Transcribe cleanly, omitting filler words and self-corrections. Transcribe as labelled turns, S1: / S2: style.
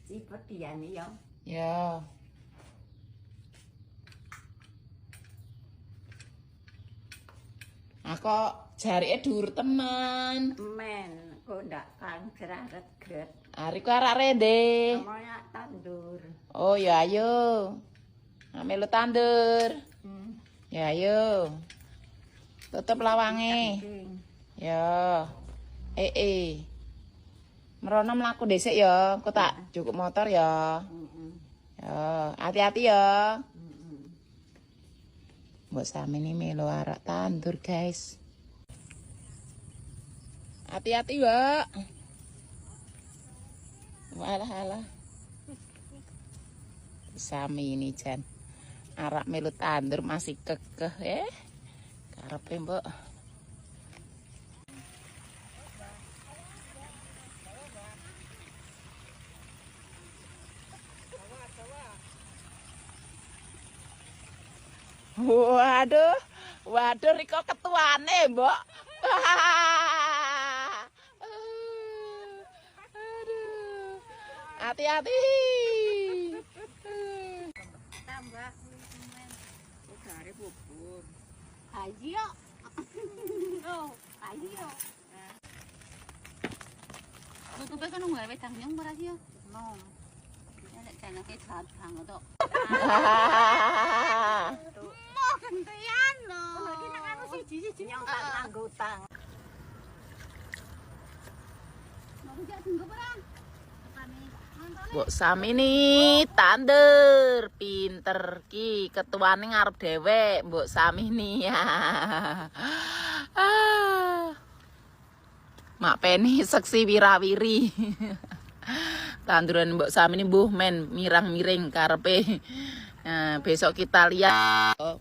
S1: Cipetian ya.
S2: Ya. Kok jarike dhuwur teman.
S1: Men, kok ndak kang jeraret-gret.
S2: Ari ku arek rende.
S1: Namanya tandur.
S2: Oh ya ayo. Melu tandur. Ya ayo. Tutup lawange. Ya. Merono mlaku dhisik ya. Engko tak cukup motor ya. Ya, hati-hati ya. Mbok sampeyan melu arek tandur, guys. Hati-hati, Mbak. Walah. Sami ini Jan. Arak melu tandur masih kekeh karepe mbok. Waduh Riko ketuane, Mbok. Aduh. Hati-hati.
S1: Tambah udare bubur. Ayo. Oh, ayo.
S3: Tutupe kan nggawe tangyong berarti ya. No. Nek janake jatang to. Mau gantian no.
S1: Lagi nek anu siji-siji nyong tak nganggo utang.
S3: Mau jak tunggu barang.
S2: Mbok Sami nih tandur pinter ki ketuane ngarep dhewek Mbok Sami nih. Mak Peni seksi wirawiri. Tanduran Mbok Sami ini mbuh men mirang-miring karepe. Nah, besok kita lihat.